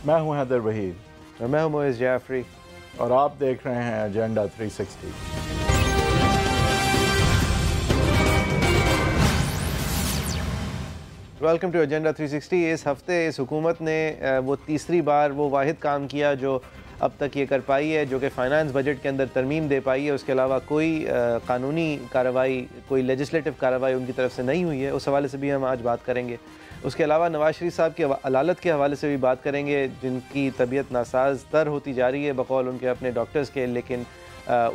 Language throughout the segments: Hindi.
मैं हूं हैदर वहीद और मैं हूं मोइज़ जाफरी और आप देख रहे हैं एजेंडा 360। Welcome to agenda 360। इस हफ्ते इस हुकूमत ने वो तीसरी बार वो वाहिद काम किया जो अब तक ये कर पाई है, जो कि फ़ाइनेंस बजट के अंदर तरमीम दे पाई है। उसके अलावा कोई कानूनी कार्रवाई, कोई लेजिस्लेटिव कार्रवाई उनकी तरफ से नहीं हुई है। उस हवाले से भी हम आज बात करेंगे। उसके अलावा नवाज शरीफ साहब की अदालत के हवाले से भी बात करेंगे, जिनकी तबीयत नासाज तर होती जा रही है बकौल उनके अपने डॉक्टर्स के, लेकिन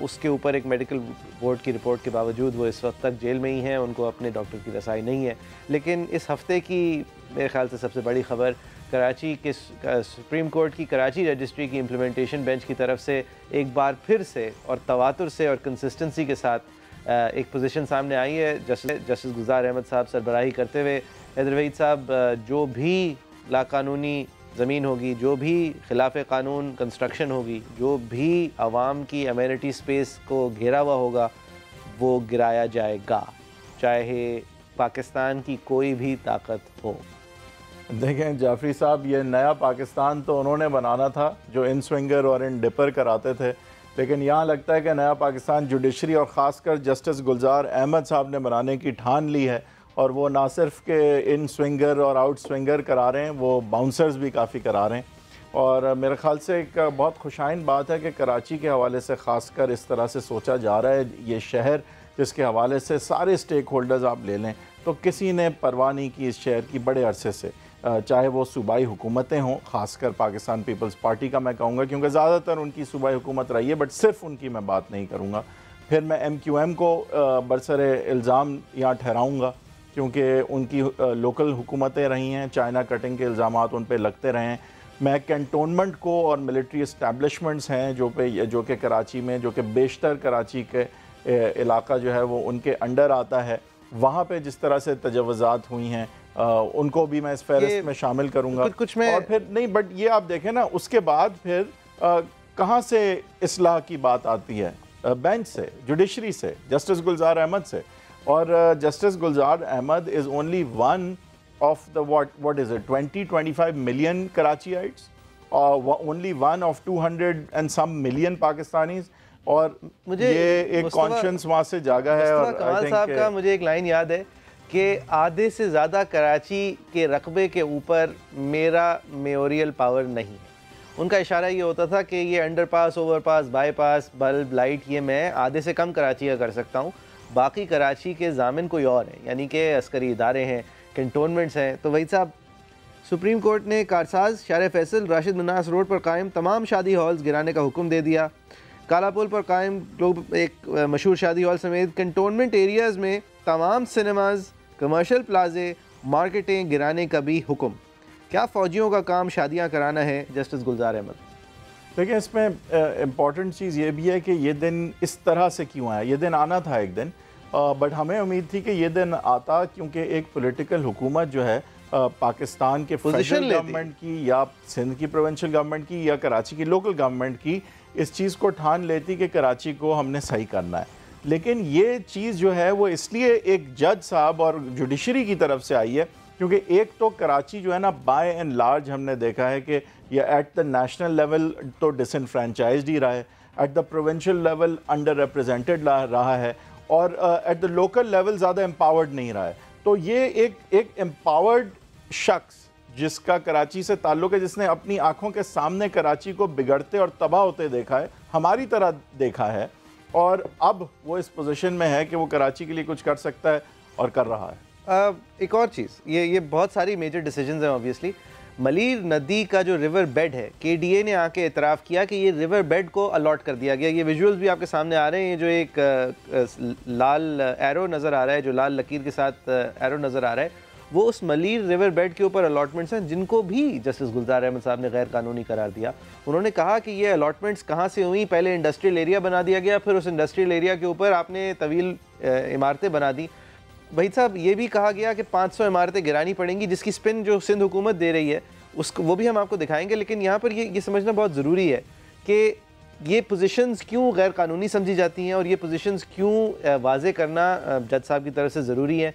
उसके ऊपर एक मेडिकल बोर्ड की रिपोर्ट के बावजूद वो इस वक्त तक जेल में ही हैं, उनको अपने डॉक्टर की रसाई नहीं है। लेकिन इस हफ़्ते की मेरे ख़्याल से सबसे बड़ी ख़बर कराची के सुप्रीम कोर्ट की कराची रजिस्ट्री की इम्प्लीमेंटेशन बेंच की तरफ से एक बार फिर से और तवातुर से और कंसिस्टेंसी के साथ एक पोजीशन सामने आई है। जस्टिस गुलजार अहमद साहब सरबराही करते हुए हैदर वहीद साहब, जो भी लाकानूनी ज़मीन होगी, जो भी खिलाफ कानून कंस्ट्रक्शन होगी, जो भी आवाम की अमेनिटी स्पेस को घेरा हुआ होगा, वो गिराया जाएगा, चाहे पाकिस्तान की कोई भी ताकत हो। देखें जाफरी साहब, ये नया पाकिस्तान तो उन्होंने बनाना था जो इन स्विंगर और इन डिपर कराते थे, लेकिन यहाँ लगता है कि नया पाकिस्तान जुडिशरी और ख़ासकर जस्टिस गुलजार अहमद साहब ने बनाने की ठान ली है। और वो ना सिर्फ के इन स्विंगर और आउट स्विंगर करा रहे हैं, वो बाउंसर्स भी काफ़ी करा रहे हैं। और मेरे ख़्याल से एक बहुत खुशाइन बात है कि कराची के हवाले से ख़ासकर इस तरह से सोचा जा रहा है, ये शहर जिसके हवाले से सारे स्टेक होल्डर्स आप ले लें तो किसी ने परवाह नहीं की इस शहर की बड़े अरसे से, चाहे वो सूबाई हुकूमतें हों, ख़ासकर पाकिस्तान पीपल्स पार्टी का मैं कहूँगा, क्योंकि ज़्यादातर उनकी सूबाई हुकूमत रही है, बट सिर्फ उनकी मैं बात नहीं करूँगा। फिर मैं MQM को बरसरे इल्ज़ाम यहाँ ठहराऊँगा, क्योंकि उनकी लोकल हुकूमतें रही हैं, चाइना कटिंग के इल्ज़ामात उन पर लगते रहे हैं। मैं कैंटोनमेंट को और मिलिट्री इस्टेब्लिशमेंट्स हैं जो कि कराची में, जो कि बेशतर कराची के इलाका जो है वो उनके अंडर आता है, वहाँ पे जिस तरह से तजव्वुज़ात हुई हैं उनको भी मैं इस फहरिस्त में शामिल करूँगा। कुछ में और फिर नहीं, बट ये आप देखें ना, उसके बाद फिर कहाँ से इस्लाह की बात आती है? बेंच से, जुडिशरी से, जस्टिस गुलजार अहमद से। और justice Gulzar Ahmed is only one of the what is it 20-25 million Karachiites, only one of 200 and some million Pakistanis. और मुझे ये एक कॉन्शियंस वहाँ से जागा है। और कमाल साहब का मुझे एक लाइन याद है कि आधे से ज़्यादा कराची के रकबे के ऊपर मेरा मेयोरियल पावर नहीं है। उनका इशारा ये होता था कि ये underpass, overpass, bypass, bulb, light, ये मैं आधे से कम कराची का कर सकता हूँ, बाकी कराची के जामिन कोई और हैं, यानी कि अस्करी इदारे हैं, कैंटोनमेंट्स हैं। तो वही साहब, सुप्रीम कोर्ट ने कारसाज, शार फैसल, राशिद मन्नास रोड पर कायम तमाम शादी हॉल्स गिराने का हुक्म दे दिया। कालापुल पर कायम एक मशहूर शादी हॉल समेत कंटोनमेंट एरियाज़ में तमाम सिनेमाज, कमर्शियल प्लाजे, मार्केटें गिराने का भी हुक्म। क्या फ़ौजियों का काम शादियाँ कराना है? जस्टिस गुलजार अहमद। देखिए, इसमें इम्पॉर्टेंट चीज़ ये भी है कि ये दिन इस तरह से क्यों आया। ये दिन आना था एक दिन, बट हमें उम्मीद थी कि ये दिन आता क्योंकि एक पॉलिटिकल हुकूमत जो है पाकिस्तान के फेडरल गवर्नमेंट की या सिंध की प्रोविंशियल गवर्नमेंट की या कराची की लोकल गवर्नमेंट की इस चीज़ को ठान लेती कि कराची को हमने सही करना है। लेकिन ये चीज़ जो है वो इसलिए एक जज साहब और जुडिशरी की तरफ से आई है क्योंकि एक तो कराची जो है ना, बाय एंड लार्ज हमने देखा है कि ये एट द नेशनल लेवल तो डिसइनफ्रेंचाइज्ड ही रहा है, at the provincial level under represented रहा है, और एट द लोकल लेवल ज़्यादा एम्पावर्ड नहीं रहा है। तो ये एक एम्पावर्ड शख्स जिसका कराची से ताल्लुक़ है, जिसने अपनी आंखों के सामने कराची को बिगड़ते और तबाह होते देखा है, हमारी तरह देखा है, और अब वो इस पोजीशन में है कि वो कराची के लिए कुछ कर सकता है और कर रहा है। एक और चीज़, ये बहुत सारी मेजर डिसीजंस हैं। ऑब्वियसली मलीर नदी का जो रिवर बेड है, KDA ने आके इतराफ़ किया कि ये रिवर बेड को अलॉट कर दिया गया। ये विजुअल्स भी आपके सामने आ रहे हैं, जो एक लाल एरो नज़र आ रहा है, जो लाल लकीर के साथ एरो नज़र आ रहा है, वो उस मलीर रिवर बेड के ऊपर अलॉटमेंट्स हैं, जिनको भी जस्टिस गुलजार अहमद साहब ने गैर कानूनी करार दिया। उन्होंने कहा कि ये अलॉटमेंट्स कहाँ से हुई? पहले इंडस्ट्रियल एरिया बना दिया गया, फिर उस इंडस्ट्रियल एरिया के ऊपर आपने तवील इमारतें बना दी। भाई साहब, ये भी कहा गया कि 500 इमारतें गिरानी पड़ेंगी, जिसकी स्पिन जो सिंध हुकूमत दे रही है उसको वो भी हम आपको दिखाएंगे। लेकिन यहाँ पर ये समझना बहुत ज़रूरी है कि ये पोजीशंस क्यों गैर कानूनी समझी जाती हैं और ये पोजीशंस क्यों वाज़े करना जज साहब की तरफ से ज़रूरी है।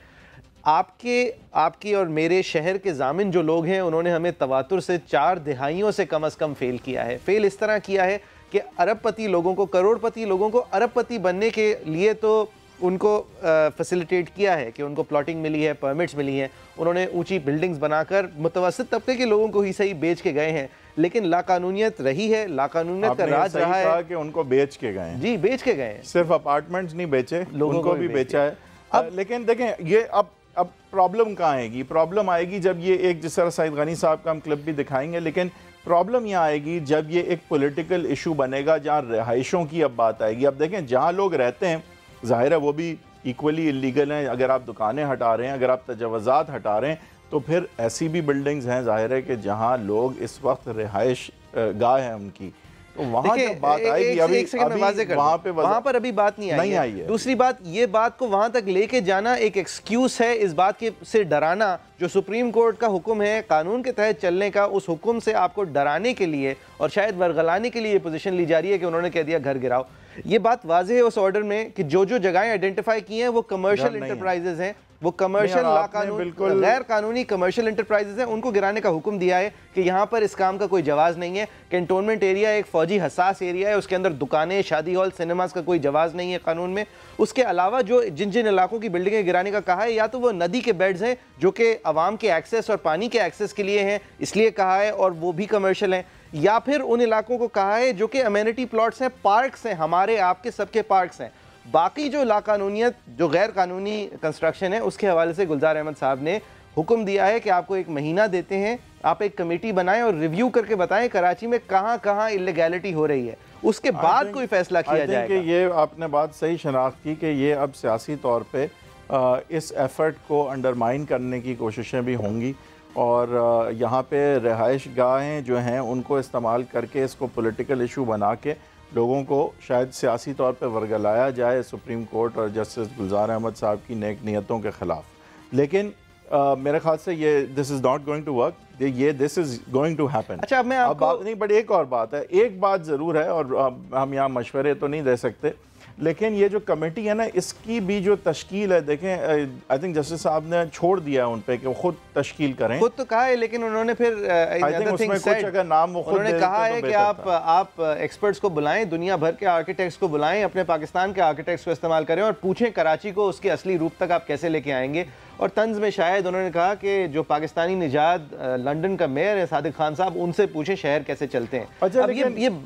आपकी और मेरे शहर के जामिन जो लोग हैं उन्होंने हमें तवातुर से 4 दिहाइयों से कम फेल किया है। फेल इस तरह किया है कि अरबपति लोगों को, करोड़पति लोगों को अरबपति बनने के लिए तो उनको फैसिलिटेट किया है कि उनको प्लॉटिंग मिली है, परमिट्स मिली हैं, उन्होंने ऊंची बिल्डिंग्स बनाकर मुतवस्सित तबके के लोगों को ही सही बेच के गए हैं, लेकिन लाकानूनियत रही है, लाकानूनियत का राज रहा है कि उनको बेच के गए हैं। जी, बेच के गए हैं, सिर्फ अपार्टमेंट्स नहीं बेचे, लोगों को भी बेचा है। अब लेकिन देखें ये अब प्रॉब्लम कहाँ आएगी? प्रॉब्लम आएगी जब ये एक, जिस तरह सईद गनी साहब का हम क्लिप भी दिखाएंगे, लेकिन प्रॉब्लम यहाँ आएगी जब ये एक पॉलिटिकल इशू बनेगा जहाँ रिहाइशों की अब बात आएगी। अब देखें जहाँ लोग रहते हैं ज़ाहिर है वो भी इक्वली इलीगल हैं। अगर आप दुकानें हटा रहे हैं, अगर आप तजवज़ात हटा रहे हैं, तो फिर ऐसी भी बिल्डिंग्स हैं ज़ाहिर है कि जहाँ लोग इस वक्त रिहाइश गाह है उनकी, तो वहाँ जब बात आएगी वहाँ पर अभी बात नहीं आई है। दूसरी बात, ये बात को वहाँ तक लेके जाना एक एक्सक्यूज है, इस बात के से डराना जो सुप्रीम कोर्ट का हुक्म है कानून के तहत चलने का, उस हुक्म से आपको डराने के लिए और शायद वरगलाने के लिए ये पोजीशन ली जा रही है कि उन्होंने कह दिया घर गिराओ। ये बात वाज़ेह है उस ऑर्डर में कि जो जो जगहें आइडेंटिफाई की हैं वो कमर्शियल इंटरप्राइजेज हैं, वो कमर्शियल गैर कानूनी कमर्शियल इंटरप्राइजेज हैं, उनको गिराने का हुक्म दिया है कि यहाँ पर इस काम का कोई जवाज़ नहीं है। कैंटोनमेंट एरिया एक फौजी हसास एरिया है, उसके अंदर दुकानें, शादी हॉल, सिनेमास का कोई जवाज़ नहीं है कानून में। उसके अलावा जो जिन जिन इलाकों की बिल्डिंगें गिराने का कहा है, या तो वो नदी के बेड्स हैं जो कि आवाम के एक्सेस और पानी के एक्सेस के लिए हैं इसलिए कहा है और वो भी कमर्शियल हैं, या फिर उन इलाकों को कहा है जो कि अमेनिटी प्लॉट्स हैं, पार्क्स हैं, हमारे आपके सबके पार्क्स हैं। बाकी जो लाकानूनियत, जो गैर कानूनी कंस्ट्रक्शन है, उसके हवाले से गुलजार अहमद साहब ने हुक्म दिया है कि आपको 1 महीना देते हैं, आप एक कमेटी बनाएं और रिव्यू करके बताएं कराची में कहाँ कहाँ इलीगैलिटी हो रही है, उसके बाद कोई फैसला किया जाएगा। ये आपने बात सही शनाख्त की कि ये अब सियासी तौर पे इस एफर्ट को अंडरमाइन करने की कोशिशें भी होंगी और यहाँ पे रिहाइश गाहें जो हैं उनको इस्तेमाल करके इसको पॉलिटिकल इशू बना के लोगों को शायद सियासी तौर पे वर्गलाया जाए सुप्रीम कोर्ट और जस्टिस गुलजार अहमद साहब की नेक नियतों के ख़िलाफ़। लेकिन मेरे ख्याल से ये this is not going to work, ये this is going to happen. अच्छा, अब मैं आपको बात नहीं, बट एक और बात है, एक बात ज़रूर है और हम यहाँ मशवरे तो नहीं दे सकते, लेकिन ये जो कमेटी है ना, इसकी भी जो तश्कील है, देखें आई थिंक जस्टिस साहब ने छोड़ दिया है उन पे कि वो खुद तश्कील करें। खुद तो कहा है, लेकिन उन्होंने फिर कुछ अगर नाम वो खुद उन्होंने कहा है कि आप एक्सपर्ट्स को बुलाएं, दुनिया भर के आर्किटेक्ट्स को बुलाएं, अपने पाकिस्तान के आर्किटेक्ट्स को इस्तेमाल करें और पूछें कराची को उसके असली रूप तक आप कैसे लेके आएंगे। और तंज में शायद उन्होंने कहा कि जो पाकिस्तानी निजात लंदन का मेयर है सादिक खान साहब, उनसे पूछें शहर कैसे चलते हैं। अच्छा, अब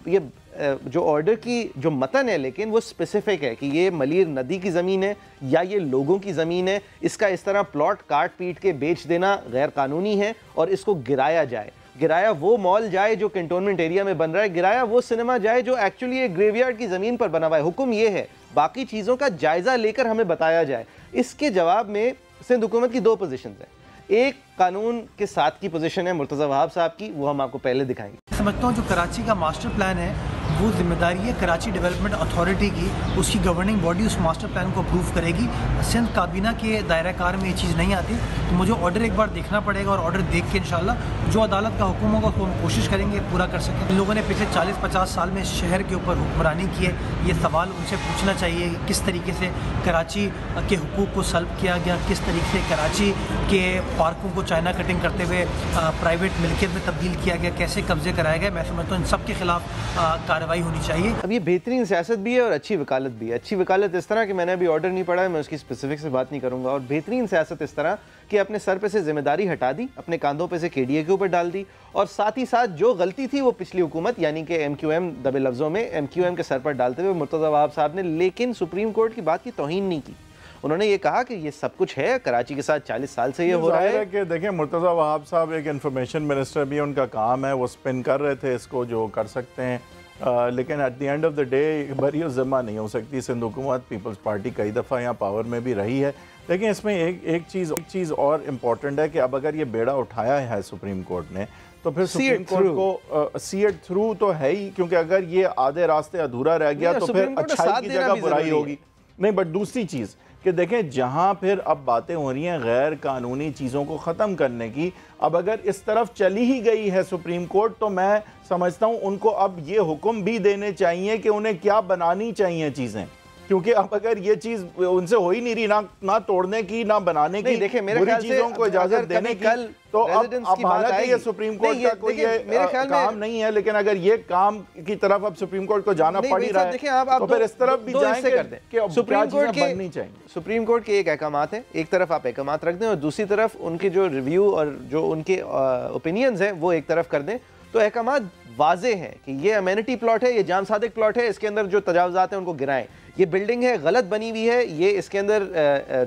ये जो ऑर्डर की जो मतन है, लेकिन वो स्पेसिफिक है कि ये मलीर नदी की ज़मीन है या ये लोगों की ज़मीन है, इसका इस तरह प्लॉट काट पीट के बेच देना गैर कानूनी है और इसको गिराया जाए। गिराया वो मॉल जाए जो कैंटोनमेंट एरिया में बन रहा है, गिराया वो सिनेमा जाए जो एक्चुअली एक ग्रेवयार्ड की ज़मीन पर बना हुआ है। हुक्म ये है, बाकी चीज़ों का जायज़ा लेकर हमें बताया जाए। इसके जवाब में सिंध हुकूमत की 2 पोजीशंस हैं। एक कानून के साथ की पोजीशन है मुर्तज़ा वहाब साहब की, वो हम आपको पहले दिखाएंगे। समझता हूँ जो कराची का मास्टर प्लान है वो जिम्मेदारी है कराची डेवलपमेंट अथॉरिटी की, उसकी गवर्निंग बॉडी उस मास्टर प्लान को अप्रूव करेगी। सिंध काबीना के दायरा कार में ये चीज़ नहीं आती, तो मुझे ऑर्डर एक बार देखना पड़ेगा और ऑर्डर देख के इंशाल्लाह जो अदालत का हुक्म होगा वो हम कोशिश करेंगे पूरा कर सकें। इन लोगों ने पिछले 40-50 साल में शहर के ऊपर हुक्मरानी की है, ये सवाल उनसे पूछना चाहिए किस तरीके से कराची के हुकूक को सल्ब किया गया, किस तरीके से कराची के पार्कों को चाइना कटिंग करते हुए प्राइवेट मिल्कियत में तब्दील किया गया, कैसे कब्जे कराए गए। मैं समझता हूँ इन सब के खिलाफ कार्रवाई होनी चाहिए। अब ये बेहतरीन सियासत भी है और अच्छी वकालत भी है। अच्छी वकालत इस तरह कि मैंने अभी ऑर्डर नहीं पढ़ा है, मैं उसकी स्पेसिफिक से बात नहीं करूंगा, और बेहतरीन सियासत इस तरह कि अपने सर पे से जिम्मेदारी हटा दी, अपने कांधों पे से केडीए के ऊपर डाल दी, और साथ ही साथ जो गलती थी वो पिछली हुकूमत यानी कि MQM दबे लफ्जों में MQM के सर पर डालते हुए मुर्तज़ा वहाब साहब ने, लेकिन सुप्रीम कोर्ट की बात की तौहीन नहीं की। उन्होंने ये कहा कि ये सब कुछ है, कराची के साथ 40 साल से ये हो रहा है कि देखें मुर्तज़ा वहाब साहब एक इंफॉर्मेशन मिनिस्टर भी, उनका काम है, वो स्पिन कर रहे थे इसको जो कर सकते हैं, लेकिन at the end of the day बरी ज़िम्मा नहीं हो सकती। सिंध हुकूमत पीपल्स पार्टी कई दफ़ा यहाँ पावर में भी रही है, लेकिन इसमें एक चीज़ और इम्पॉर्टेंट है कि अब अगर ये बेड़ा उठाया है सुप्रीम कोर्ट ने, तो फिर सुप्रीम कोर्ट को सी इट थ्रू तो है ही, क्योंकि अगर ये आधे रास्ते अधूरा रह गया तो फिर अच्छाई की जगह बुराई होगी। नहीं, बट दूसरी चीज़ कि देखें जहाँ फिर अब बातें हो रही हैं गैर कानूनी चीज़ों को ख़त्म करने की, अब अगर इस तरफ चली ही गई है सुप्रीम कोर्ट, तो मैं समझता हूँ उनको अब ये हुक्म भी देने चाहिए कि उन्हें क्या बनानी चाहिए चीज़ें, क्योंकि अब अगर ये चीज उनसे हो ही नहीं रही, ना तोड़ने की ना बनाने की, देखिए मेरे ख्याल से चीजों को इजाजत देने की, तो अब हालांकि ये सुप्रीम कोर्ट का कोई ये काम नहीं है, लेकिन अगर ये काम की तरफ अब सुप्रीम कोर्ट को जाना पड़ ही रहा है तो फिर इस तरफ भी जाएंगे कि सुप्रीम कोर्ट के बननी चाहिए। सुप्रीम कोर्ट के एक अहकामात हैं, एक तरफ आप अहकामात रख दें और दूसरी तरफ उनके जो रिव्यू और जो उनके ओपिनियंस हैं वो एक तरफ कर दें, तो अहकामात वाजे हैं कि ये अमेनिटी प्लॉट है, ये जाम सादिक प्लॉट है, इसके अंदर जो तजावुजात हैं उनको गिराएं। ये बिल्डिंग है गलत बनी हुई है, ये इसके अंदर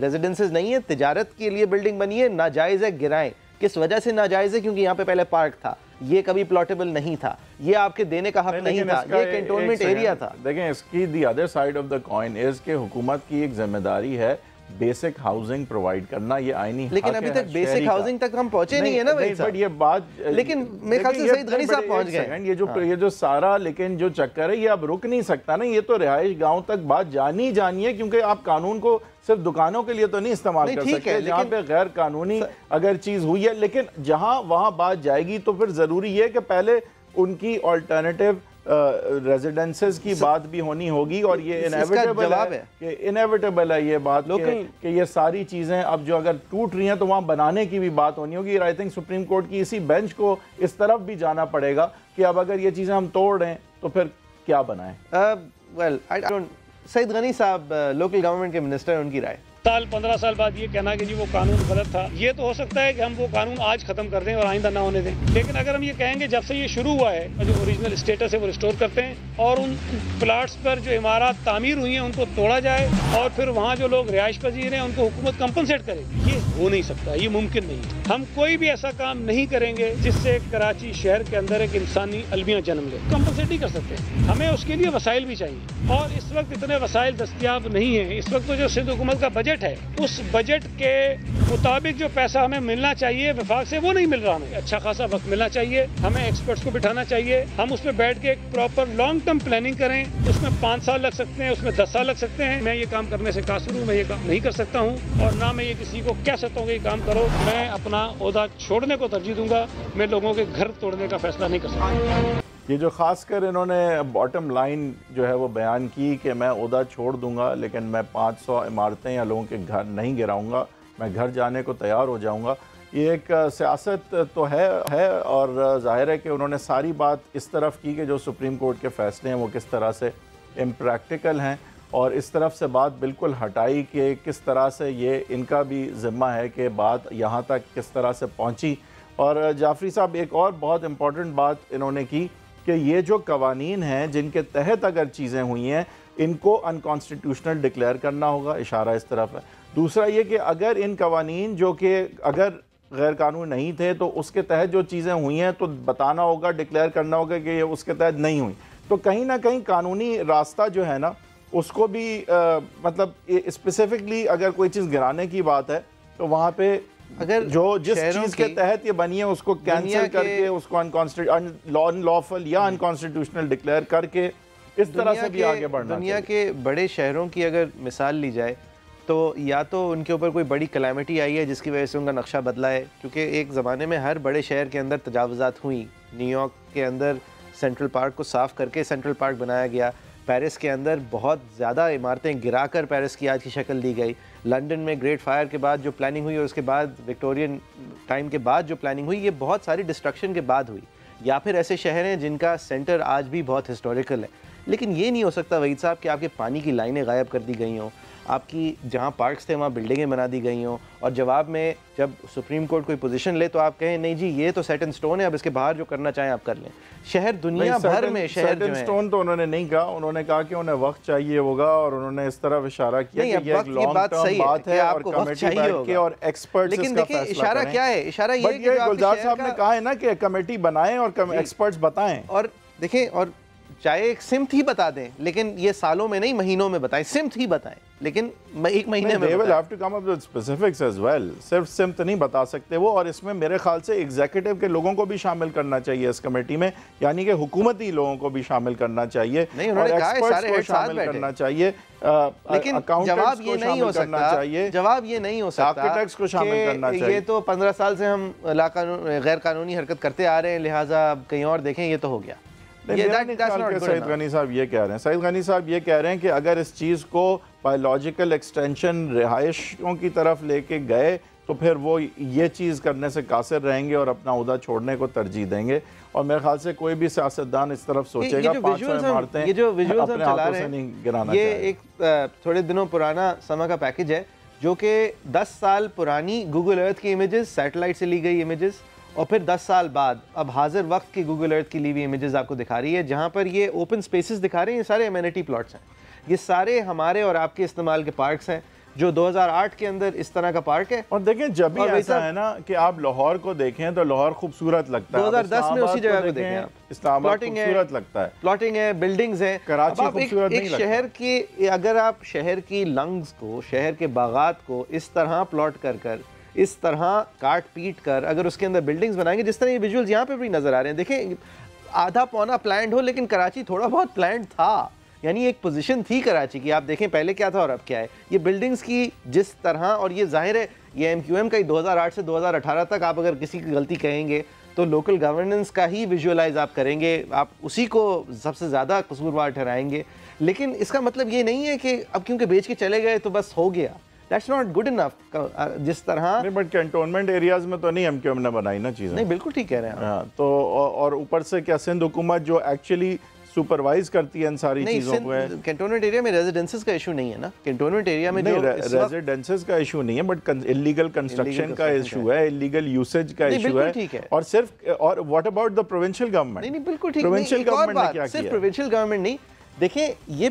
रेजिडेंसेस नहीं है, तिजारत के लिए बिल्डिंग बनी है, नाजायज़ है, गिराएं। किस वजह से नाजायज़ है? क्योंकि यहाँ पे पहले पार्क था, ये कभी प्लॉटेबल नहीं था, ये आपके देने का हक नहीं था, ये कैंटोनमेंट एरिया था। देखें, इसकी the other side of the coin is कि हुकूमत की एक जिम्मेदारी है बेसिक हाउसिंग प्रोवाइड करना, ये आईनी लेकिन अभी तक बेसिक हाउसिंग तक हम पहुंचे नहीं है ना भाई साहब। बट ये बात, लेकिन मेरे ख्याल से सईद गनी साहब पहुंच गए। ये जो सारा लेकिन जो चक्कर है ये अब रुक नहीं सकता ना, ये तो रिहाइश गांव तक बात जानी है, क्योंकि आप कानून को सिर्फ दुकानों के लिए तो नहीं इस्तेमाल कर सकते, जहाँ पे गैर कानूनी अगर चीज हुई है, लेकिन जहाँ वहाँ बात जाएगी तो फिर जरूरी है कि पहले उनकी ऑल्टरनेटिव रेजिडेंसेस की बात भी होनी होगी। और ये इनएविटेबल है कि इनएविटेबल है ये बात कि ये सारी चीज़ें अब जो अगर टूट रही हैं तो वहाँ बनाने की भी बात होनी होगी। आई थिंक सुप्रीम कोर्ट की इसी बेंच को इस तरफ भी जाना पड़ेगा कि अब अगर ये चीज़ें हम तोड़ रहे हैं तो फिर क्या बनाएं। Well I don't, Saeed Ghani साहब लोकल गवर्नमेंट के मिनिस्टर, उनकी राय। 15 साल बाद ये कहना कि जी वो कानून गलत था, ये तो हो सकता है कि हम वो कानून आज खत्म कर दें और आइंदा ना होने दें, लेकिन अगर हम ये कहेंगे जब से ये शुरू हुआ है जो ओरिजिनल स्टेटस है वो रिस्टोर करते हैं और उन प्लाट्स पर जो इमारत तामीर हुई हैं उनको तोड़ा जाए और फिर वहाँ जो लोग रिहाइश पजीर हैं उनको हुकूमत कंपनसेट करे, ये हो नहीं सकता, ये मुमकिन नहीं है। हम कोई भी ऐसा काम नहीं करेंगे जिससे कराची शहर के अंदर एक इंसानी अलमिया जन्म ले, कंपनसेट नहीं कर सकते, हमें उसके लिए वसाइल भी चाहिए और इस वक्त इतने वसाइल दस्तयाब नहीं है। इस वक्त तो जो सिंध हुकूमत का बजट है उस बजट के मुताबिक जो पैसा हमें मिलना चाहिए विभाग से वो नहीं मिल रहा, हमें अच्छा खासा वक्त मिलना चाहिए, हमें एक्सपर्ट्स को बिठाना चाहिए, हम उसमें बैठ के एक प्रॉपर लॉन्ग टर्म प्लानिंग करें, उसमें 5 साल लग सकते हैं, उसमें 10 साल लग सकते हैं। मैं ये काम करने से कासिर हूँ, मैं ये काम नहीं कर सकता हूँ और ना मैं ये किसी को कह सकता हूँ कि ये काम करो। मैं अपना ओहदा छोड़ने को तरजीह दूंगा, मैं लोगों के घर तोड़ने का फैसला नहीं कर सकता। ये जो खासकर इन्होंने बॉटम लाइन जो है वो बयान की कि मैं ओहदा छोड़ दूंगा लेकिन मैं 500 इमारतें या लोगों के घर नहीं गिराऊंगा, मैं घर जाने को तैयार हो जाऊंगा, ये एक सियासत तो है और जाहिर है कि उन्होंने सारी बात इस तरफ की कि जो सुप्रीम कोर्ट के फ़ैसले हैं वो किस तरह से इम्प्रैक्टिकल हैं और इस तरफ से बात बिल्कुल हटाई कि किस तरह से ये इनका भी ज़िम्मा है कि बात यहाँ तक किस तरह से पहुँची। और जाफरी साहब एक और बहुत इम्पॉर्टेंट बात इन्होंने की कि ये जो कवानीन हैं जिनके तहत अगर चीज़ें हुई हैं इनको अनकॉन्स्टिट्यूशनल डिक्लेयर करना होगा, इशारा इस तरफ है। दूसरा ये कि अगर इन कवानीन जो कि अगर गैर कानूनी नहीं थे तो उसके तहत जो चीज़ें हुई हैं तो बताना होगा, डिक्लेयर करना होगा कि ये उसके तहत नहीं हुई, तो कहीं ना कहीं कानूनी रास्ता जो है ना उसको भी मतलब स्पेसिफिकअली अगर कोई चीज़ गिराने की बात है तो वहाँ पे अगर जो जिस चीज़ के तहत ये बनी है उसको कैंसिल करके उसको अनलॉफुल या अनकॉन्स्टिट्यूशनल डिक्लेयर करके इस तरह से भी आगे बढ़ना। दुनिया के बड़े शहरों की अगर मिसाल ली जाए तो या तो उनके ऊपर कोई बड़ी कलामिटी आई है जिसकी वजह से उनका नक्शा बदला है, क्योंकि एक ज़माने में हर बड़े शहर के अंदर तजावुज़ात हुई। न्यूयॉर्क के अंदर सेंट्रल पार्क को साफ़ करके सेंट्रल पार्क बनाया गया, पेरिस के अंदर बहुत ज़्यादा इमारतें गिराकर पेरिस की आज की शक्ल दी गई, लंदन में ग्रेट फायर के बाद जो प्लानिंग हुई और उसके बाद विक्टोरियन टाइम के बाद जो प्लानिंग हुई ये बहुत सारी डिस्ट्रक्शन के बाद हुई। या फिर ऐसे शहर हैं जिनका सेंटर आज भी बहुत हिस्टोरिकल है, लेकिन ये नहीं हो सकता वहीद साहब कि आपके पानी की लाइनें गायब कर दी गई हों, आपकी जहाँ पार्क्स थे वहाँ बिल्डिंगें बना दी गई हों और जवाब में जब सुप्रीम कोर्ट कोई पोजीशन ले तो आप कहें नहीं जी ये तो सेट इन स्टोन है, अब इसके बाहर जो करना चाहें आप कर लें। शहर दुनिया भर में शहर जो है, स्टोन तो उन्होंने नहीं कहा, उन्होंने कहा कि उन्हें वक्त चाहिए होगा और उन्होंने इस तरफ इशारा किया कि ये एक लॉन्ग टर्म बात है और कमेटी बैठ के और एक्सपर्ट्स इसका फैसला करें। इशारा क्या है? इशारा ये है कि गुलजार साहब ने कहा है ना कि कमेटी बनाएं और एक्सपर्ट्स बताएं। और देखें, और चाहे एक सिम्त ही बता दें लेकिन ये सालों में नहीं महीनों में बताएं, सिम्त ही बताएं लेकिन एक महीने में। They will have to come up with specifics as well, सिर्फ सिम्त नहीं बता सकते वो। और इसमें मेरे ख्याल से एग्जीक्यूटिव के लोगों को भी शामिल करना चाहिए इस कमेटी में, यानी कि हुकूमती लोगों को भी शामिल करना चाहिए और एक्सपर्ट्स को शामिल करना चाहिए, लेकिन जवाब ये नहीं हो सकता, जवाब ये नहीं हो सकता आर्किटेक्ट्स को शामिल करना चाहिए। ये तो 15 साल से हम गैर कानूनी हरकत करते आ रहे हैं, लिहाजा कहीं और देखें, ये तो हो गया। सईद गनी साहब ये कह रहे हैं, सईद गनी साहब ये कह रहे हैं कि अगर इस चीज़ को बायोलॉजिकल एक्सटेंशन रिहाइशों की तरफ लेके गए तो फिर वो ये चीज़ करने से कासिर रहेंगे और अपना उहदा छोड़ने को तरजीह देंगे। और मेरे ख्याल से कोई भी सियासतदान इस तरफ सोचेगा 500 इमारतें ये जो विजुअल्स हम चला रहे हैं नहीं गिराना ये एक थोड़े दिनों पुराना समा का पैकेज है जो कि 10 साल पुरानी गूगल अर्थ की इमेजेस, सैटेलाइट से ली गई इमेजेस, और फिर 10 साल बाद अब हाजिर वक्त की गूगल अर्थ की ली हुई इमेजेस आपको दिखा रही है, जहाँ पर ये ओपन स्पेसेस दिखा रहे हैं। ये सारे एमेनिटी प्लॉट्स हैं, ये सारे हमारे और आपके इस्तेमाल के पार्क्स हैं जो 2008 के अंदर इस तरह का पार्क है। और देखें जब भी ऐसा है ना कि आप लाहौर को देखें तो लाहौर खूबसूरत लगता है, 2010 में उसी जगह को देखें आप, इस्लामाबाद खूबसूरत लगता है, प्लॉटिंग है, बिल्डिंग्स हैं। कराची खूबसूरत नहीं लगता। शहर की अगर आप शहर की लंग्स को, शहर के बागात को इस तरह प्लॉट कर इस तरह काट पीट कर अगर उसके अंदर बिल्डिंग्स बनाएंगे, जिस तरह ये विजुअल्स यहाँ पे भी नजर आ रहे हैं, देखें आधा पौना प्लान्ड हो, लेकिन कराची थोड़ा बहुत प्लान्ड था, यानी एक पोजीशन थी कराची की। आप देखें पहले क्या था और अब क्या है। ये बिल्डिंग्स की जिस तरह, और ये जाहिर है ये MQM का ही 2008 से 2018 तक आप अगर किसी की गलती कहेंगे तो लोकल गवर्नेंस का ही विजुअलाइज आप करेंगे, आप उसी को सबसे ज़्यादा कसूरवार ठहराएंगे। लेकिन इसका मतलब ये नहीं है कि अब क्योंकि बेच के चले गए तो बस हो गया, दैट्स नॉट गुड इनफ। जिस तरह नहीं, बट कैंटोनमेंट एरियाज में तो नहीं MQM ने बनाई ना चीज़ें। नहीं, बिल्कुल ठीक कह रहे हैं आप। तो और ऊपर से क्या सिंध हुकूमत जो एक्चुअली सुपरवाइज करती है इन सारी चीजों को। कैंटोनमेंट एरिया में रेजिडेंसेस का इशू नहीं है ना, कैंटोनमेंट एरिया में जो रेजिडेंसेस का इशू नहीं है, बट इलीगल कंस्ट्रक्शन का इशू है, इलीगल यूसेज का इशू है। और सिर्फ, और what about the provincial government? नहीं, बिल्कुल ठीक। प्रोविंशियल गवर्नमेंट ने क्या किया? सिर्फ प्रोविंशियल गवर्नमेंट नहीं, देखें ये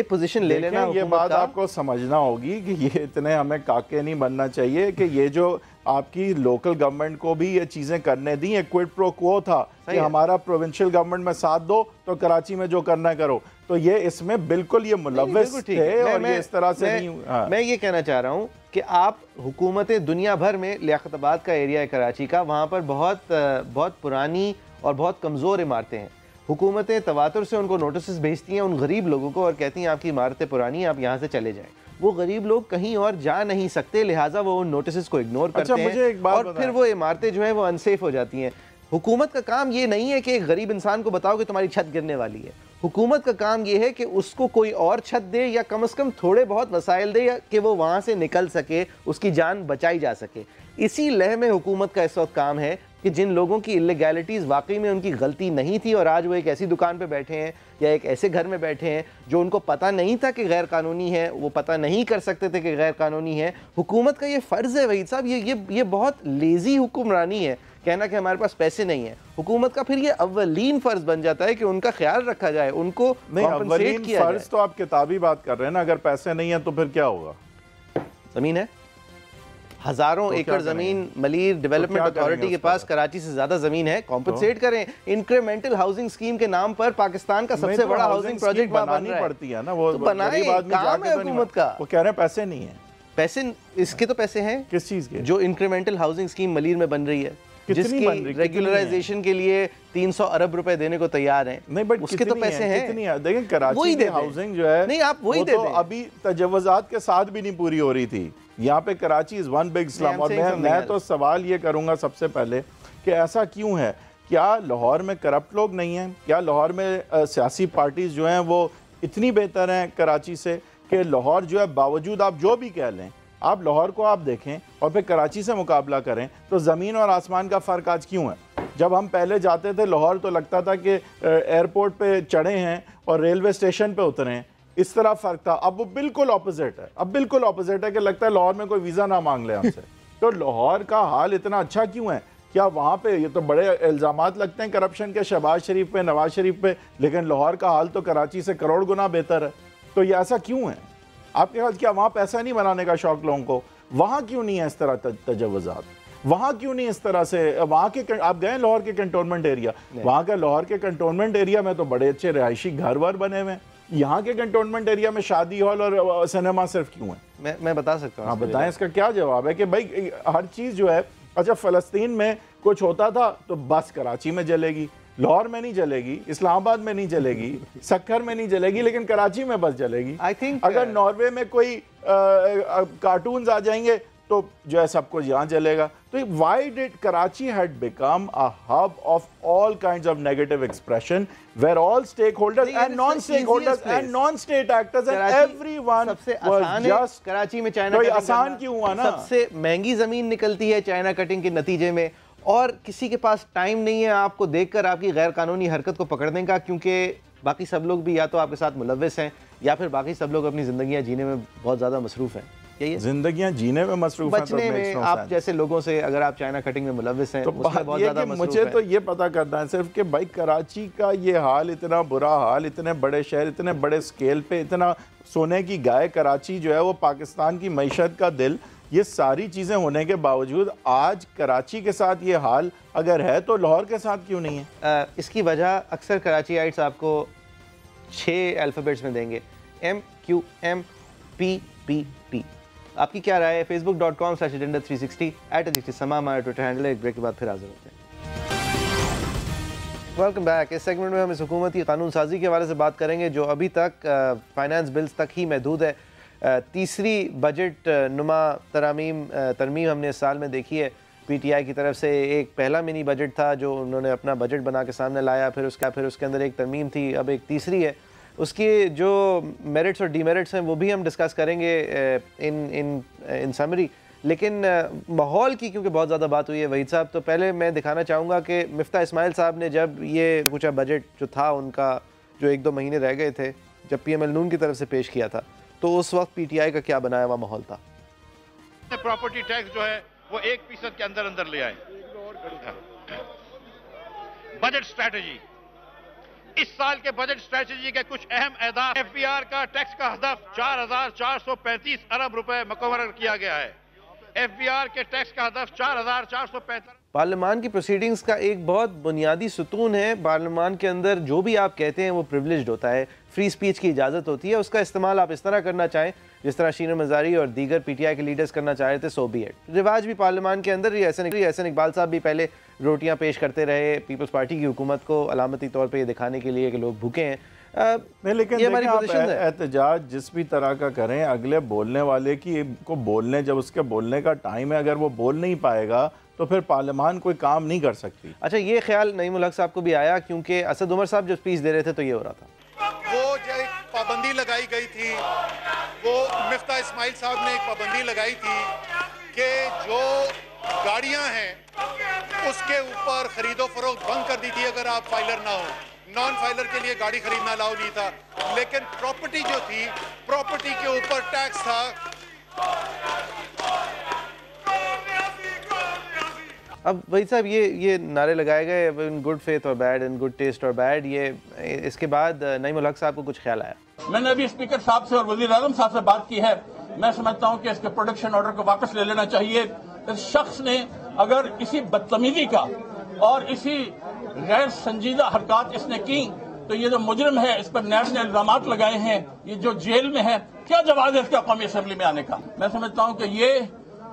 पोजीशन ले लेना, ये बात आपको समझना होगी कि ये इतने हमें काके नहीं बनना चाहिए कि ये जो आपकी लोकल गवर्नमेंट को भी ये चीजें करने दी, एक क्विड प्रो क्वो था कि हमारा प्रोविंशियल गवर्नमेंट में साथ दो तो कराची में जो करना है करो, तो ये इसमें बिल्कुल ये मुलव्वस थे और ये इस तरह से नहीं। मैं ये कहना चाह रहा हूँ कि आप हुकूमतें दुनिया भर में, लियाकताबाद का एरिया है कराची का, वहाँ पर बहुत पुरानी और बहुत कमज़ोर इमारतें हैं। हुकूमतें तवातुर से उनको नोटिस भेजती हैं उन गरीब लोगों को और कहती हैं आपकी इमारतें पुरानी हैं, आप यहाँ से चले जाएं। वो गरीब लोग कहीं और जा नहीं सकते, लिहाजा वो उन नोटिस को इग्नोर करते हैं और फिर वो इमारतें जो हैं वो अनसेफ हो जाती हैं। हुकूमत का काम ये नहीं है कि एक गरीब इंसान को बताओ कि तुम्हारी छत गिरने वाली है। हुकूमत का काम ये है कि उसको कोई और छत दे या कम से कम थोड़े बहुत वसाइल दे या कि वो वहाँ से निकल सके, उसकी जान बचाई जा सके। इसी लय में हुकूमत का इस वक्त काम है कि जिन लोगों की इलीगैलिटीज़ वाकई में उनकी गलती नहीं थी और आज वो एक ऐसी दुकान पे बैठे हैं या एक ऐसे घर में बैठे हैं जो उनको पता नहीं था कि गैर कानूनी है, वो पता नहीं कर सकते थे कि गैर कानूनी है। हुकूमत का ये फ़र्ज़ है वहीद साहब, ये बहुत लेज़ी हुक्मरानी है कहना कि हमारे पास पैसे नहीं है। हुकूमत का फिर ये अव्वलीन फ़र्ज़ बन जाता है कि उनका ख्याल रखा जाए, उनको कॉम्पनसेट किया जाए। फ़र्ज़ तो आप किताबी बात कर रहे हैं ना, अगर पैसे नहीं है तो फिर क्या होगा? ज़मीन है, हजारों एकड़ जमीन मलीर डेवलपमेंट अथॉरिटी के पास कराची से ज्यादा जमीन है, कॉम्पनसेट करें। इंक्रीमेंटल हाउसिंग स्कीम के नाम पर पाकिस्तान का सबसे बड़ा हाउसिंग प्रोजेक्ट बनानी पड़ती है ना, वो बनाए, काम है हुकूमत का। वो कह रहे हैं पैसे नहीं है। पैसे इसके तो पैसे हैं, किस चीज के? जो इंक्रीमेंटल हाउसिंग स्कीम मलीर में बन रही है, जिसकी रेगुलराइजेशन के लिए 300 अरब रुपए देने को तैयार हैं। नहीं, बट उसके तो पैसे हैं। देखें कराची की हाउसिंग जो है, नहीं आप वही तो अभी तजव्वुज़ात के साथ भी नहीं पूरी हो रही थी। यहाँ पे Karachi is one big slum. और मैं तो सवाल ये करूंगा सबसे पहले कि ऐसा क्यों है? क्या लाहौर में करप्ट लोग नहीं हैं? क्या लाहौर में सियासी पार्टीज जो हैं वो इतनी बेहतर हैं कराची से कि लाहौर जो है, बावजूद आप जो भी कह लें, आप लाहौर को आप देखें और फिर कराची से मुकाबला करें तो ज़मीन और आसमान का फ़र्क आज क्यों है? जब हम पहले जाते थे लाहौर तो लगता था कि एयरपोर्ट पे चढ़े हैं और रेलवे स्टेशन पे उतरे हैं, इस तरह फ़र्क था। अब वो बिल्कुल ऑपोजिट है, अब बिल्कुल ऑपोजिट है कि लगता है लाहौर में कोई वीज़ा ना मांग ले हमसे। तो लाहौर का हाल इतना अच्छा क्यों है? क्या वहाँ पे ये तो बड़े इल्ज़ामात लगते हैं करप्शन के, शहबाज शरीफ पे, नवाज शरीफ पे, लेकिन लाहौर का हाल तो कराची से करोड़ गुना बेहतर है। तो ये ऐसा क्यों है? आपके ख्याल क्या वहाँ पैसा नहीं बनाने का शौक लोगों को? वहाँ क्यों नहीं है इस तरह तजव्वुज़ात? वहाँ क्यों नहीं इस तरह से? वहाँ के आप गए लाहौर के कंटोनमेंट एरिया, वहाँ के लाहौर के कंटोनमेंट एरिया में तो बड़े अच्छे रिहायशी घर वर बने हुए हैं। यहाँ के कंटोनमेंट एरिया में शादी हॉल और सिनेमा सिर्फ क्यों है? मैं बता सकता हूँ। हाँ बताएं, इसका क्या जवाब है? कि भाई हर चीज़ जो है, अच्छा फ़लस्तीन में कुछ होता था तो बस कराची में जलेगी, लाहौर में नहीं जलेगी, इस्लामाबाद में नहीं जलेगी, सक्खर में नहीं जलेगी, लेकिन कराची में बस जलेगी। आई थिंक अगर नॉर्वे में कोई कार्टून्स आ जाएंगे तो जो है सब कुछ यहाँ चलेगा। तो why did Karachi had become a hub of all kinds of negative expression where all stake holders and non stake holders and non state actors and everyone was just. Karachi में चाइना कटिंग आसान क्यों हुआ ना? सबसे महंगी जमीन निकलती है चाइना कटिंग के नतीजे में, और किसी के पास टाइम नहीं है आपको देखकर आपकी गैर कानूनी हरकत को पकड़ने का, क्योंकि बाकी सब लोग भी या तो आपके साथ मुलव्विस हैं या फिर बाकी सब लोग अपनी जिंदगियां जीने में बहुत ज्यादा मसरूफ हैं। यही जिंदगियां जीने में मसरूफ हैं, बचने में आप जैसे लोगों से अगर आप चाइना कटिंग में मुलव्विस हैं तो उसमें बहुत ज्यादा मसरूफ मुझे तो ये पता करना है सिर्फ कि भाई कराची का ये हाल, इतना बुरा हाल, इतने बड़े शहर, इतने बड़े स्केल पे, इतना सोने की गाय कराची जो है वो पाकिस्तान की मईशत का दिल, ये सारी चीज़ें होने के बावजूद आज कराची के साथ ये हाल अगर है तो लाहौर के साथ क्यों नहीं है? इसकी वजह अक्सर कराचीआइट्स आपको 6 अल्फ़ाबेट्स में देंगे, MQMPPP। आपकी क्या राय है? facebook.com/agenda360 @60 हमारा ट्विटर हैंडल है। एक ब्रेक के बाद फिर हाजिर होते हैं। Welcome back. इस सेगमेंट में हम इस हुकूमत की कानून साजी के हवाले से बात करेंगे जो अभी तक फाइनेंस बिल्स तक ही महदूद है। तीसरी बजट नुमा तरमीम हमने इस साल में देखी है। PTI की तरफ से एक पहला मिनी बजट था जो उन्होंने अपना बजट बना के सामने लाया, फिर उसके अंदर एक तरमीम थी, अब एक तीसरी है। उसके जो मेरिट्स और डीमेरिट्स हैं वो भी हम डिस्कस करेंगे इन समरी। लेकिन माहौल की क्योंकि बहुत ज़्यादा बात हुई है वहीद साहब, तो पहले मैं दिखाना चाहूँगा कि मिफ्ता इस्माइल साहब ने जब ये कुछ बजट जो था उनका जो 1-2 महीने रह गए थे जब PML नून की तरफ से पेश किया था, तो उस वक्त PTI का क्या बनाया हुआ माहौल था? प्रॉपर्टी टैक्स जो है वो 1% के अंदर अंदर ले आए। बजट स्ट्रैटेजी, इस साल के बजट स्ट्रैटेजी के कुछ अहम अहदाफ। FBR का टैक्स का हदफ 4,435 अरब रुपए मुकर्रर किया गया है। FBR के टैक्स का हदफ 4,435। पार्लियामान की प्रोसीडिंग्स का एक बहुत बुनियादी सुतून है। पार्लियामान के अंदर जो भी आप कहते हैं वो प्रिविलेज्ड होता है, फ्री स्पीच की इजाज़त होती है, उसका इस्तेमाल आप इस तरह करना चाहें जिस तरह शीन मज़ारी और दीगर PTI के लीडर्स करना चाह रहे थे, सो बी इट। रिवाज भी पार्लियामान के अंदर, एहसन इकबाल साहब भी पहले रोटियां पेश करते रहे पीपल्स पार्टी की हुकूमत को अलामती तौर पे ये दिखाने के लिए कि लोग भूखे हैं। नहीं, लेकिन एहतजाज जिस भी तरह का करें, अगले बोलने वाले की को बोलने, जब उसके बोलने का टाइम है अगर वो बोल नहीं पाएगा तो फिर पार्लियामान कोई काम नहीं कर सकती। अच्छा, ये ख्याल नईम उल हक साहब को भी आया क्योंकि असद उमर साहब जो स्पीच दे रहे थे तो ये हो रहा था, वो जो एक पाबंदी लगाई गई थी, वो मिफ्ता इस्माइल साहब ने एक पाबंदी लगाई थी कि जो गाड़ियां हैं उसके ऊपर खरीदो फरोख्त बंद कर दी थी अगर आप फाइलर ना हो। नॉन फाइलर के लिए गाड़ी खरीदना अलाउ नहीं था, लेकिन प्रॉपर्टी जो थी, प्रॉपर्टी के ऊपर टैक्स था। अब वही साहब ये नारे लगाए गए इन गुड फेथ और बैड, इन गुड टेस्ट और बैड, ये इसके बाद नईम उल हक साहब को कुछ ख्याल आया? मैंने अभी स्पीकर साहब से और वजीर आजम साहब से बात की है। मैं समझता हूं कि इसके प्रोडक्शन ऑर्डर को वापस ले लेना चाहिए। इस शख्स ने अगर इसी बदतमीजी का और इसी गैर संजीदा हरकत इसने की तो ये जो मुजरिम है इस पर नए इल्जाम लगाए हैं, ये जो जेल में है, क्या जवाब है इसका कौमी असेंबली में आने का? मैं समझता हूं कि ये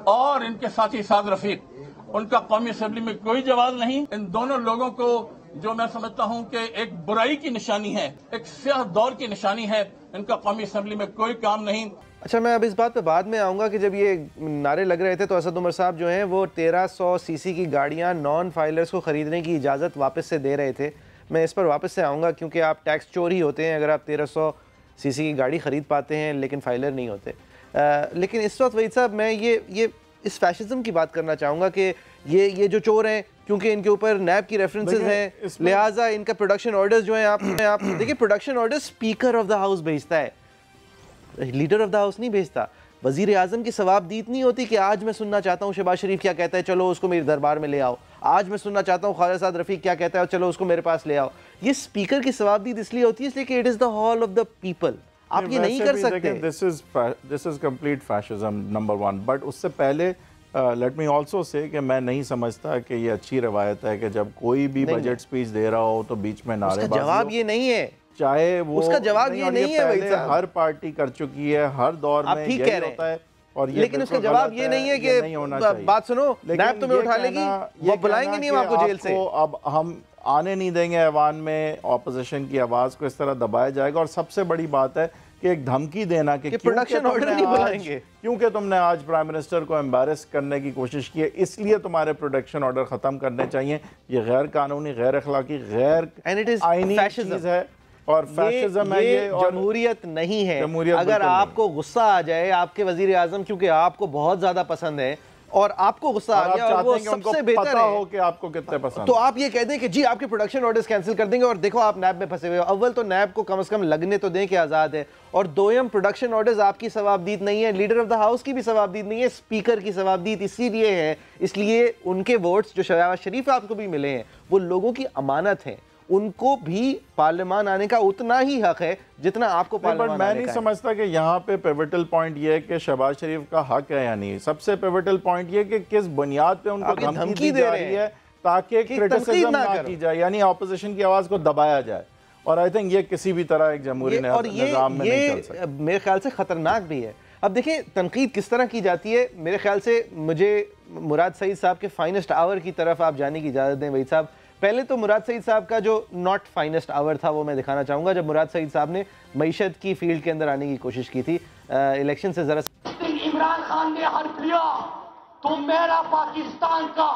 और इनके साथी साद रफीक, उनका कौमी असेंबली में कोई जवाब नहीं। इन दोनों लोगों को जो मैं समझता हूं कि एक बुराई की निशानी है, एक स्याह दौर की निशानी है, इनका कौमी असेंबली में कोई काम नहीं। अच्छा, मैं अब इस बात पे बाद में आऊँगा कि जब ये नारे लग रहे थे तो असद उमर साहब जो हैं वो 1300 सीसी की गाड़ियाँ नॉन फाइलर्स को ख़रीदने की इजाज़त वापस से दे रहे थे। मैं इस पर वापस से आऊँगा क्योंकि आप टैक्स चोर ही होते हैं अगर आप 1300 सीसी की गाड़ी ख़रीद पाते हैं लेकिन फाइलर नहीं होते। लेकिन इस वक्त वहीद साहब मैं ये इस फैशिज्म की बात करना चाहूँगा कि ये जो चोर हैं क्योंकि इनके ऊपर नैब की रेफरेंसेस हैं, लिहाजा इनका प्रोडक्शन ऑर्डर्स जो हैं आप देखिए, production order speaker of the house भेजता है, लीडर ऑफ द हाउस नहीं भेजता। वजीर आजम की सवाबदीद नहीं होती कि आज मैं सुनना चाहता हूँ शहबाज शरीफ क्या कहता है, चलो उसको मेरे दरबार में ले आओ। आज मैं सुनना चाहता हूँ ख्वाजा साद रफीक क्या कहता है, चलो उसको मेरे पास ले आओ। ये स्पीकर की सवाबदीद इसलिए होती है इसलिए कि it is the hall of the people. आप ये नहीं कर सकते। This is complete fascism number 1। But उससे पहले लेट मी ऑल्सो से कि मैं नहीं समझता कि ये अच्छी रवायत है कि जब कोई भी बजट स्पीच दे रहा हो तो बीच में नारेबाजी। जवाब ये नहीं है, चाहे वो उसका जवाब ये नहीं है भाई साहब। हर पार्टी कर चुकी है, हर दौर में यही होता है। और ये लेकिन उसका जवाब ये नहीं है कि बात सुनो नैब तुम्हें उठा लेगी, वो बुलाएंगे नहीं हम आपको जेल से। अब हम आने नहीं देंगे ऐवान में, ऑपोजिशन की आवाज़ को इस तरह दबाया जाएगा। और सबसे बड़ी बात है कि एक धमकी देना कि प्रोडक्शन ऑर्डर नहीं बुलाएंगे, क्योंकि तुमने आज प्राइम मिनिस्टर को एम्बैरस करने की कोशिश की है, इसलिए तुम्हारे प्रोडक्शन ऑर्डर ख़त्म करने चाहिए। ये गैर कानूनी, गैर अखलाकी, गैर आईनी चीज़ है और फैशिज्म है ये, और जमहूरियत नहीं है। अगर आपको गुस्सा आ जाए आपके वजीर आजम, क्योंकि आपको बहुत ज़्यादा पसंद है और आपको गुस्सा आ गया और वो सबसे बेहतर हो कि आपको कितने पसंद, तो आप ये कह दें कि जी आपके प्रोडक्शन ऑर्डर्स कैंसिल कर देंगे और देखो आप नैब में फंसे हुए हो। अव्वल तो नैब को कम से कम लगने तो दें कि आज़ाद है, और दोयम प्रोडक्शन ऑर्डर्स आपकी सवाबदीद नहीं है, लीडर ऑफ द हाउस की भी सवाबदीद नहीं है, स्पीकर की सवाबदीद इसीलिए है, इसलिए उनके वोट्स जो शहबाज शरीफ आपको भी मिले हैं वो लोगों की अमानत है, उनको भी पार्लियामान आने का उतना ही हक है जितना आपको पार्लियामान मैं नहीं समझता कि यहाँ पे पिवटल पॉइंट ये है कि शहबाज शरीफ का हक है या नहीं। सबसे पिवटल पॉइंट ये कि किस बुनियाद पे उनको धमकी दी जा रही है ताकि क्रिटिसिज्म ना की जाए, यानी ऑपोजिशन की आवाज को दबाया जाए। और आई थिंक ये किसी भी तरह एक जमहूरी निज़ाम में नहीं चल सकता। मेरे ख्याल से खतरनाक भी है। अब देखिए तनकीद किस तरह की जाती है। मेरे ख्याल से मुझे मुराद सईद साहब के फाइनेस्ट आवर की तरफ आप जाने की इजाज़त दें वहीद साहब। पहले तो मुराद सईद साहब का जो नॉट फाइनेस्ट आवर था वो मैं दिखाना चाहूँगा, जब मुराद सईद साहब ने मईशत की फील्ड के अंदर आने की कोशिश की थी इलेक्शन से ज़रा। इमरान खान ने हल्फ लिया तो मेरा पाकिस्तान का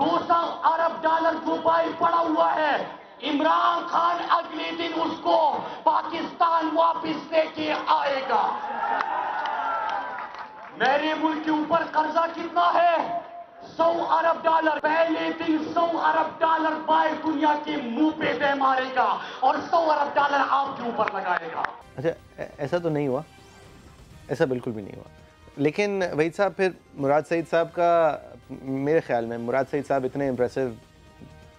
200 अरब डॉलर दुबई पड़ा हुआ है, इमरान खान अगले दिन उसको पाकिस्तान वापस लेके आएगा। मेरे मुल्क के ऊपर कर्जा कितना है? 100 अरब डॉलर। पहले दिन 100 अरब डॉलर बाहर दुनिया के मुंह पे दे मारेगा और 100 अरब डॉलर आपके ऊपर लगाएगा। अच्छा ऐसा तो नहीं हुआ, ऐसा बिल्कुल भी नहीं हुआ। लेकिन वहीद साहब फिर मुराद सईद साहब का, मेरे ख्याल में मुराद सईद साहब इतने इम्प्रेसिव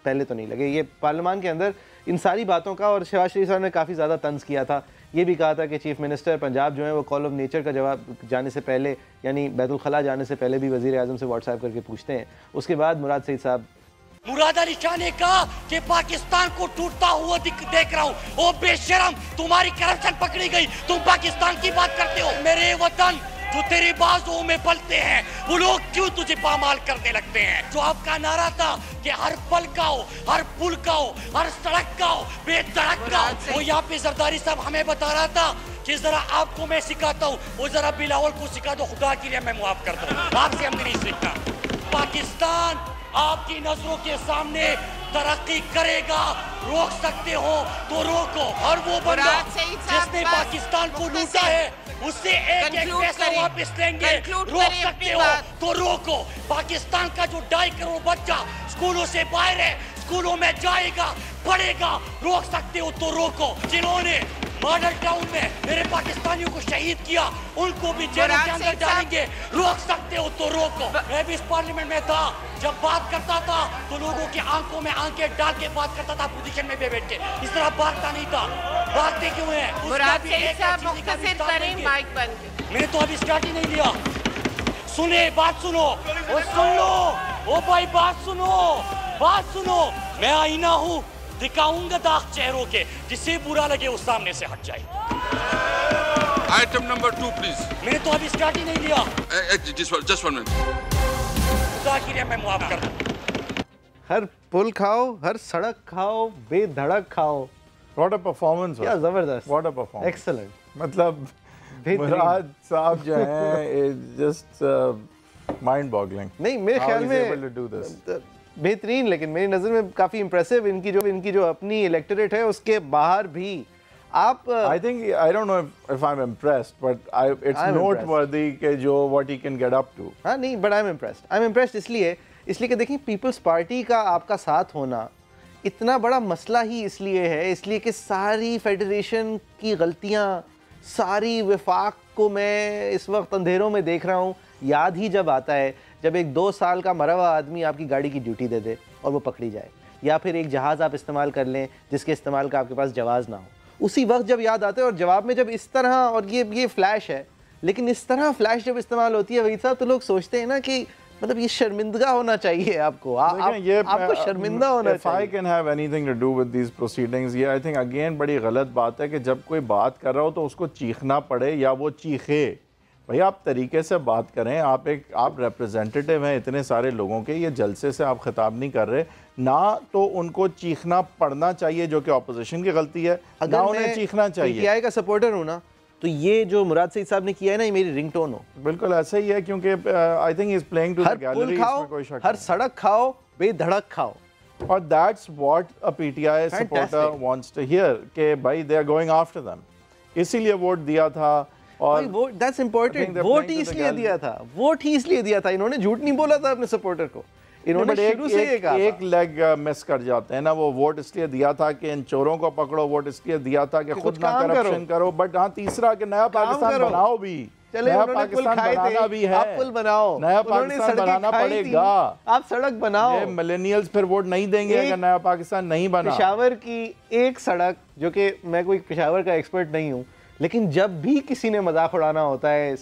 पहले तो नहीं लगे। ये पार्लियामान के अंदर इन सारी बातों का, और शहबाज शरीफ साहब ने काफ़ी ज़्यादा तंज किया था। ये भी कहा था कि चीफ मिनिस्टर पंजाब जो है वो कॉल ऑफ नेचर का जवाब जाने से पहले, यानी बैतुल खला जाने से पहले भी वज़ीर आज़म से व्हाट्सएप करके पूछते हैं। उसके बाद मुराद सईद साहब, मुराद अली शाह ने कहा कि पाकिस्तान को टूटता हुआ देख रहा हूँ। ओ बेशरम, तुम्हारी करप्शन पकड़ी गई, तुम पाकिस्तान की बात करते हो। मेरे वतन जो तेरे बाजुओं में पलते हैं वो लोग क्यों तुझे पामाल करने लगते हैं? जो आपका नारा था कि हर पल का हो, हर पुल का हो, हर सड़क का हो, बेधड़क का हो, वो यहाँ पे जरदारी साहब हमें बता रहा था कि जरा आपको मैं सिखाता हूँ, वो जरा बिलावल को सिखा दो, खुदा के लिए मैं मुआफ करता हूँ, आपसे हम नहीं सीखना। पाकिस्तान आपकी नजरों के सामने तरक्की करेगा, रोक सकते हो तो रोको। और वो बंदा जिसने पाकिस्तान को लूटा है उससे एक पैसा वापस लेंगे, रोक सकते हो तो रोको। पाकिस्तान का जो 2.5 करोड़ बच्चा स्कूलों से बाहर है, स्कूलों में जाएगा, पढ़ेगा, रोक सकते हो तो रोको। जिन्होंने मॉडल टाउन में मेरे पाकिस्तानियों को शहीद किया उनको भी जेल के अंदर डालेंगे, रोक सकते हो तो रोको। मैं भी इस पार्लियामेंट में था, जब बात करता था तो लोगों की आंखों में आंखें डाल के बात करता था, पोजीशन में बैठ के। इस तरह बातता नहीं था। बातते क्यों है? मैंने तो अभी स्टार्ट ही नहीं लिया। सुने, बात सुनो, वो सुन लो, ओ भाई बात सुनो, बात सुनो। मैं आईना हूँ, दिखाऊंगा दाग चेहरों के, जिसे बुरा लगे वो सामने से हट जाए। Item number 2 please. मैंने तो अभी स्टार्ट ही नहीं लिया। Just 1 minute. खुदा के लिए मैं मुआफ कर दूं। हर पुल खाओ, हर सड़क खाओ, बेधड़क खाओ। व्हाट अ परफॉर्मेंस, क्या जबरदस्त, व्हाट अ परफॉर्मेंस, एक्सीलेंट। मतलब मुराद साहब जो हैं जस्ट माइंड बॉगलिंग। नहीं मेरे ख्याल में बेहतरीन, लेकिन मेरी नज़र में काफ़ी इंप्रेसिव इनकी जो अपनी इलेक्टोरेट है उसके बाहर भी आप I think I don't know if I am impressed but it's noteworthy कि जो what he can get up to. हाँ नहीं, बट आई एम इम्प्रेस्ड इसलिए कि देखिए पीपल्स पार्टी का आपका साथ होना इतना बड़ा मसला ही इसलिए कि सारी फेडरेशन की गलतियाँ, सारी विफाक को मैं इस वक्त अंधेरों में देख रहा हूँ। याद ही जब आता है जब एक 2 साल का मरा हुआ आदमी आपकी गाड़ी की ड्यूटी दे दे और वो पकड़ी जाए, या फिर एक जहाज़ आप इस्तेमाल कर लें जिसके इस्तेमाल का आपके पास जवाज़ ना हो। उसी वक्त जब याद आता है, और जवाब में जब इस तरह, और ये फ्लैश है, लेकिन इस तरह फ्लैश जब इस्तेमाल होती है वही साहब, तो लोग सोचते हैं ना कि मतलब ये शर्मिंदा होना चाहिए आपको, आपको शर्मिंदा होना चाहिए। I can have anything to do with these proceedings, ये I think again बड़ी गलत बात है कि जब कोई बात कर रहा हो तो उसको चीखना पड़े या वो चीखे। भाई आप तरीके से बात करें, आप रिप्रेजेंटेटिव हैं इतने सारे लोगों के, ये जलसे से आप खिताब नहीं कर रहे ना, तो उनको चीखना पड़ना चाहिए जो कि ऑपोजिशन की गलती है, ना उन्हें चीखना चाहिए। पीटीआई का सपोर्टर हूँ ना, तो ये जो मुराद सईद साहब ने किया है ना, ये मेरी रिंगटोन हो। बिल्कुल ऐसा ही है, क्योंकि I think is playing to the gallery, इसमें कोई शक नहीं। हर सड़क खाओ, बेधड़क खाओ, और that's what a PTI supporter wants to hear कि भाई they are going after them, इसीलिए वोट दिया था। और वोट दैट्स इंपॉर्टेंट, वोट ही इसलिए दिया था, वोट ही इसलिए दिया था। इन्होंने झूठ नहीं बोला था अपने सपोर्टर को, इन्होंने शुरू से ये कहा एक लेग मिस कर जाते हैं ना, वो वोट इसलिए दिया था कि इन चोरों को पकड़ो, वोट इसलिए दिया था कि खुद ना करप्शन करो, बट हाँ तीसरा कि नया पाकिस्तान बनाओ भी, नया पाकिस्तान बनाना भी है, आप पुल बनाओ, नया पाकिस्तान बनाना पड़ेगा, आप सड़क बनाओ। मिलेनियल्स फिर वोट नहीं देंगे अगर नया पाकिस्तान नहीं बना। पेशावर की एक सड़क, जो कि मैं कोई पेशावर का एक्सपर्ट नहीं हूँ, लेकिन जब भी किसी ने मजाक उड़ाना होता है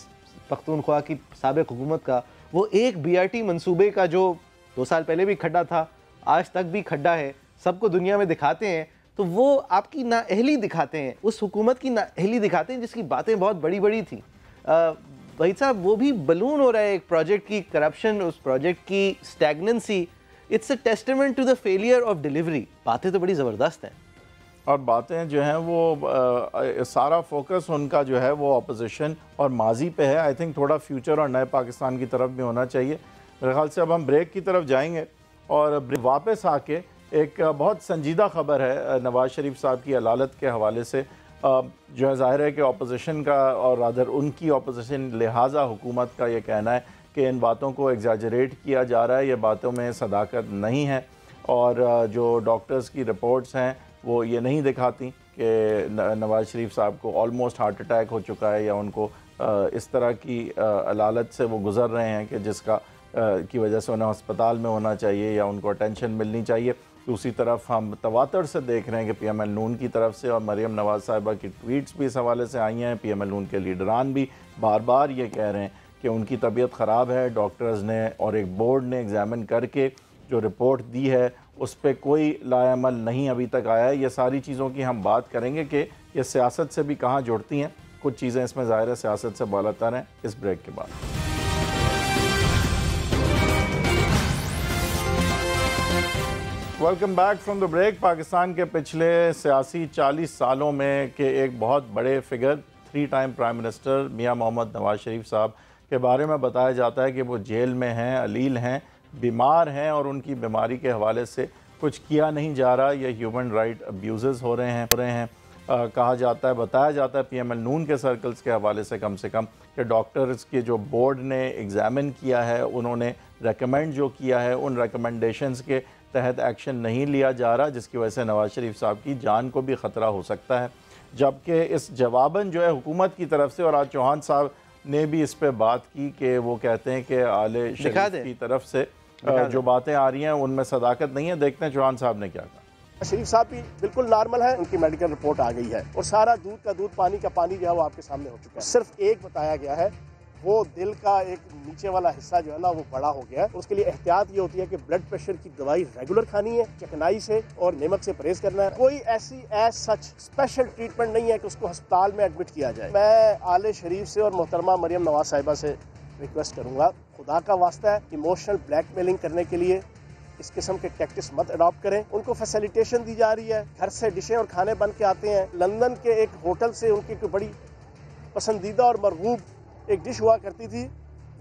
पख्तूनख्वा की साबिक हुकूमत का, वो एक BRT मंसूबे का जो 2 साल पहले भी खड्डा था, आज तक भी खड्डा है, सबको दुनिया में दिखाते हैं, तो वो आपकी नाअहली दिखाते हैं, उस हुकूमत की नाअहली दिखाते हैं जिसकी बातें बहुत बड़ी बड़ी थी। भाई साहब वो भी बलून हो रहा है एक प्रोजेक्ट की करप्शन, उस प्रोजेक्ट की stagnancy, it's a testament to the failure of delivery. बातें तो बड़ी ज़बरदस्त हैं, और बातें जो हैं वो सारा फोकस उनका जो है वो अपोजिशन और माजी पे है। आई थिंक थोड़ा फ्यूचर और नए पाकिस्तान की तरफ भी होना चाहिए। मेरे ख्याल से अब हम ब्रेक की तरफ जाएंगे और वापस आके एक बहुत संजीदा ख़बर है नवाज़ शरीफ साहब की अदालत के हवाले से, जो है ज़ाहिर है कि अपोजिशन का और रादर उनकी अपोजिशन लिहाजा हुकूमत का ये कहना है कि इन बातों को एग्जैजरेट किया जा रहा है, ये बातों में सदाकत नहीं है, और जो डॉक्टर्स की रिपोर्ट्स हैं वो ये नहीं दिखाती कि नवाज़ शरीफ साहब को ऑलमोस्ट हार्ट अटैक हो चुका है या उनको इस तरह की अलालत से वो गुज़र रहे हैं कि जिसका की वजह से उन्हें अस्पताल में होना चाहिए या उनको अटेंशन मिलनी चाहिए। दूसरी तरफ हम तवातर से देख रहे हैं कि PML नून की तरफ से और मरीम नवाज़ साहिबा की ट्वीट्स भी इस हवाले से आई हैं। PML नून के लीडरान भी बार बार ये कह रहे हैं कि उनकी तबीयत ख़राब है, डॉक्टर्स ने और एक बोर्ड ने एग्ज़ामिन करके जो रिपोर्ट दी है उस पर कोई लाएमल नहीं अभी तक आया है। ये सारी चीज़ों की हम बात करेंगे कि ये सियासत से भी कहाँ जुड़ती हैं, कुछ चीज़ें इसमें ज़ाहिर है सियासत से बालातर हैं। इस ब्रेक के बाद welcome back from the break. Pakistan के पिछले सियासी 40 सालों में के एक बहुत बड़े फिगर 3 टाइम प्राइम मिनिस्टर मियां मोहम्मद नवाज़ शरीफ साहब के बारे में बताया जाता है कि वो जेल में हैं, अलील हैं, बीमार हैं और उनकी बीमारी के हवाले से कुछ किया नहीं जा रहा। ये ह्यूमन राइट अब्यूज़ हो रहे हैं। कहा जाता है, बताया जाता है PML नून के सर्कल्स के हवाले से कम कि डॉक्टर्स के जो बोर्ड ने एग्ज़ामिन किया है, उन्होंने रेकमेंड जो किया है, उन रिकमेंडेशंस के तहत एक्शन नहीं लिया जा रहा, जिसकी वजह से नवाज़ शरीफ साहब की जान को भी ख़तरा हो सकता है। जबकि इस जवाबन जो है हुकूमत की तरफ से, और आज चौहान साहब ने भी इस पर बात की कि वो कहते हैं कि आले शरीफ की तरफ से जो बातें आ रही हैं उनमें सदाकत नहीं है। देखते हैं चौहान साहब ने क्या कहा। शरीफ साहब भी बिल्कुल नॉर्मल है, उनकी मेडिकल रिपोर्ट आ गई है और सारा दूध का दूध, पानी का पानी जो है वो आपके सामने हो चुका है। सिर्फ एक बताया गया है, वो दिल का एक नीचे वाला हिस्सा जो है ना वो बड़ा हो गया है। उसके लिए एहतियात ये होती है कि ब्लड प्रेशर की दवाई रेगुलर खानी है, चिकनाई से और नमक से परहेज करना है। कोई ऐसी सच स्पेशल ट्रीटमेंट नहीं है कि उसको अस्पताल में एडमिट किया जाए। मैं आले शरीफ से और मोहतरमा मरियम नवाज साहिबा से रिक्वेस्ट करूंगा, खुदा का वास्ता है, इमोशनल ब्लैकमेलिंग करने के लिए इस किस्म के टैक्टिक्स मत अडॉप्ट करें। उनको फैसिलिटेशन दी जा रही है, घर से डिशें और खाने बन के आते हैं। लंदन के एक होटल से उनकी कोई बड़ी पसंदीदा और मरगूब एक डिश हुआ करती थी,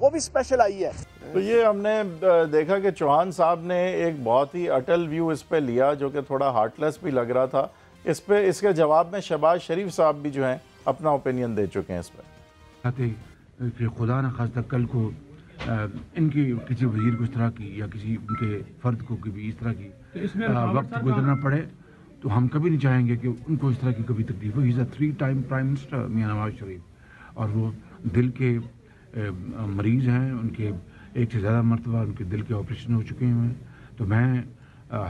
वो भी स्पेशल आई है। तो ये हमने देखा कि चौहान साहब ने एक बहुत ही अटल व्यू इस पे लिया, जो कि थोड़ा हार्टलेस भी लग रहा था। इस पे इसके जवाब में शहबाज शरीफ साहब भी जो हैं अपना ओपिनियन दे चुके हैं इस पर। कि खुदा न खास्ता कल को इनकी किसी वजीर को इस तरह की या किसी उनके फ़र्द को कभी इस तरह की वक्त गुजरना पड़े, तो हम कभी नहीं चाहेंगे कि उनको इस तरह की कभी तकलीफ हो। He is a 3 time prime minister Mian Nawaz Sharif, और वो दिल के मरीज़ हैं, उनके एक से ज़्यादा मरतबा उनके दिल के ऑपरेशन हो चुके हैं। तो मैं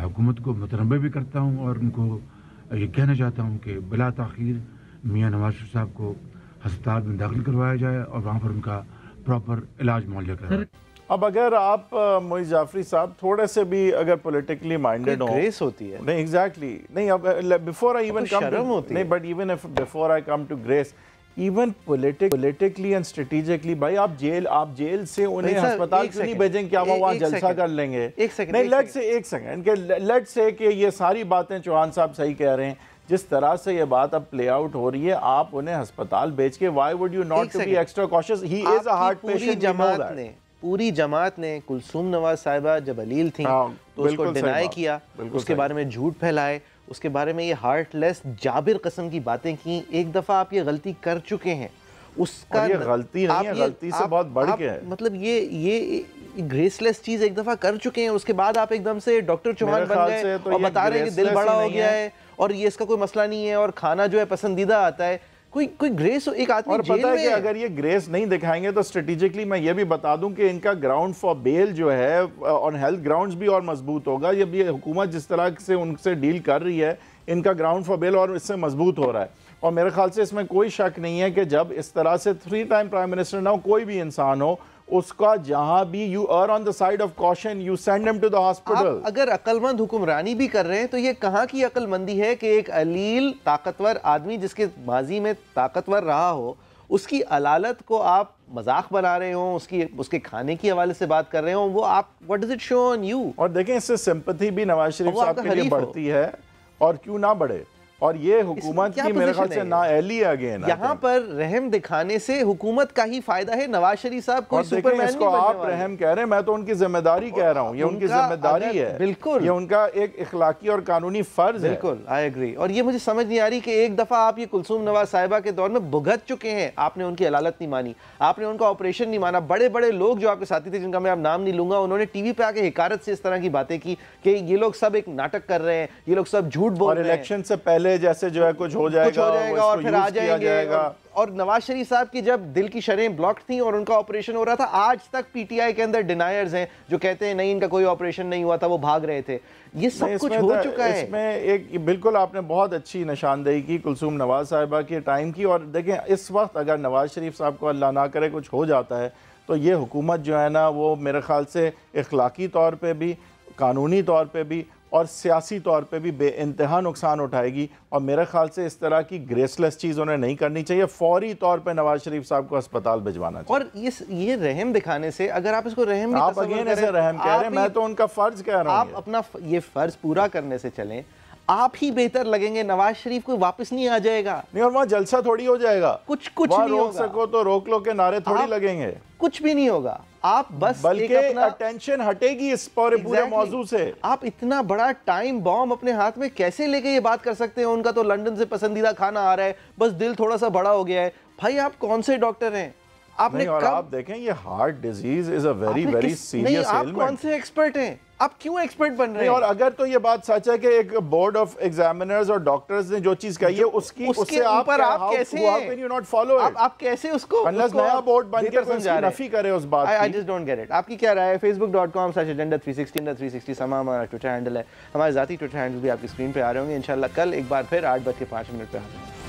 हुकूमत को मुतनब्बे भी करता हूँ और उनको ये कहना चाहता हूँ कि बिला ताख़ीर मियां नवाज शरीफ साहब को अस्पताल में दाखिल करवाया जाए और वहाँ पर उनका प्रॉपर इलाज मुहैया कराया। अब अगर आप मोइज़ जाफरी साहब थोड़े से भी अगर पॉलिटिकली माइंडेड हो, ग्रेस होती है नहीं एग्जैक्टली नहीं, अब बिफोर आई इवन कम नहीं, but even if before I come to grace, even politically and strategically, भाई आप जेल से उन्हें अस्पताल क्यों नहीं भेजेंगे? क्या वो वहाँ जलसा कर लेंगे? नहीं, लेट्स से एक सेकंड के लेट्स से कि ये सारी बातें चौहान साहब सही कह रहे हैं, जिस तरह से ये बात अब प्ले आउट हो रही है, आप उन्हें अस्पताल भेज के why would you not to be extra cautious? He is a heart patient. पूरी जमात ने कुलसूम नवाज साहिबा जब अलील थी तो उसको डिनाई किया, उसके बारे में झूठ फैलाए, उसके बारे में ये हार्टलेस जाबिर कस्म की बातें की। एक दफ़ा आप ये गलती कर चुके हैं, उसका ये गलती नहीं है, गलती से बहुत बढ़ के है। मतलब ये ग्रेसलेस चीज एक दफा कर चुके हैं, उसके बाद आप एकदम से डॉक्टर चौहान बन गए और बता रहे हैं कि दिल बड़ा हो गया है और ये इसका कोई मसला नहीं है और खाना जो है पसंदीदा आता है। कोई ग्रेस एक आदमी और पता है कि अगर ये ग्रेस नहीं दिखाएंगे तो स्ट्रेटेजिकली मैं ये भी बता दूं कि इनका ग्राउंड फॉर बेल जो है ऑन हेल्थ ग्राउंड्स भी और मजबूत होगा। जब ये हुकूमत जिस तरह से उनसे डील कर रही है, इनका ग्राउंड फॉर बेल और इससे मजबूत हो रहा है। और मेरे ख्याल से इसमें कोई शक नहीं है कि जब इस तरह से 3 टाइम प्राइम मिनिस्टर ना हो, कोई भी इंसान हो, उसका जहां भी you are on the side of caution, you send him to the hospital. अगर अकलमंद हुक्मरानी भी कर रहे हैं तो ये कहां की अकलमंदी है कि एक अलील ताकतवर आदमी जिसके माजी में ताकतवर रहा हो, उसकी अलालत को आप मजाक बना रहे हो, उसके खाने की हवाले से बात कर रहे हो, वो आप what does it show on you? और देखें, इससे सिंपैथी भी नवाज शरीफ साहब के लिए बढ़ती है और क्यों ना बढ़े। और ये हुकूमत की मेरे ख्याल से नाअहली है अगेन। यहाँ पर रहम दिखाने से हुकूमत का ही फायदा है। नवाज शरीफ साहब कोई सुपरमैन नहीं बनने वाले। आप रहम कह रहे हैं, मैं तो उनकी जिम्मेदारी कह रहा हूँ। ये उनकी जिम्मेदारी है, बिल्कुल, ये उनका एक इखलाकी और कानूनी फर्ज है। बिल्कुल, आई एग्री। और ये मुझे समझ नहीं आ रही कि एक दफा आप ये कुलसूम नवाज साहिबा के दौर में भुगत चुके हैं, आपने उनकी अदालत नहीं मानी, आपने उनका ऑपरेशन नहीं माना। बड़े बड़े लोग जो आपके साथी थे, जिनका मैं अब नाम नहीं लूंगा, उन्होंने टीवी पे आके हिकारत से इस तरह की बातें की कि ये लोग सब एक नाटक कर रहे हैं, ये लोग सब झूठ बोल रहे हैं, इलेक्शन से पहले जैसे जो है कुछ हो जाएगा और फिर आ जाएंगे। और नवाज शरीफ साहब की जब दिल की शरें ब्लॉक थी और उनका ऑपरेशन हो रहा था, आज तक पीटीआई के अंदर डिनायर्स हैं जो कहते हैं नहीं, इनका कोई ऑपरेशन नहीं हुआ था, वो भाग रहे थे। ये सब कुछ हो चुका है। इसमें एक बिल्कुल आपने बहुत अच्छी निशानदेही की कुलसूम नवाज साहिबा के टाइम की। और देखें, इस वक्त अगर नवाज शरीफ साहब को अल्लाह ना करे कुछ हो जाता है तो ये हुकूमत जो है ना, वो मेरे ख्याल से इखलाकी तौर पर भी, कानूनी तौर पर भी और सियासी तौर पे भी बेइंतहा नुकसान उठाएगी। और मेरे ख्याल से इस तरह की ग्रेसलेस चीज़ उन्हें नहीं करनी चाहिए। फौरी तौर पे नवाज शरीफ साहब को अस्पताल भिजवाना चाहिए। और ये रहम दिखाने से, अगर आप इसको रहम आप अगेन ऐसे रहम कह रहे हैं, मैं तो उनका फर्ज कह रहा हूँ। आप अपना ये फर्ज पूरा करने से चलें, आप ही बेहतर लगेंगे। नवाज शरीफ को वापस नहीं आ जाएगा। नहीं, और वहाँ जलसा थोड़ी हो जाएगा। कुछ नहीं रोक सको तो रोक लो के नारे थोड़ी लगेंगे। कुछ भी नहीं होगा। आप बस बल्कि अटेंशन हटेगी इस पूरे मौजू से। आप इतना बड़ा टाइम बॉम्ब अपने हाथ में कैसे लेके ये बात कर सकते हैं? उनका तो लंदन से पसंदीदा खाना आ रहा है, बस दिल थोड़ा सा बड़ा हो गया है। भाई, आप कौन से डॉक्टर हैं? आपने और आप देखें, ये heart disease is a very very serious element. आप कौन से एक्सपर्ट हैं? आप क्यों एक्सपर्ट बन रहे हैं? और अगर तो ये बात सच है कि एक बोर्ड ऑफ एग्जामिनर्स और डॉक्टर्स ने जो चीज कही है उसके उससे आप कैसे आप कैसे उसको नया बोर्ड बनकर उसकी नफी करे उस बात की? I just don't get it. आपकी क्या राय है? facebook.com/agenda360 360 समा हमारा ट्विटर हैंडल है। हमारे जाती ट्विटर हैंडल भी आपकी स्क्रीन पे आ रहे होंगे। इंशाल्लाह कल एक बार फिर 8:05 पे हाजिर।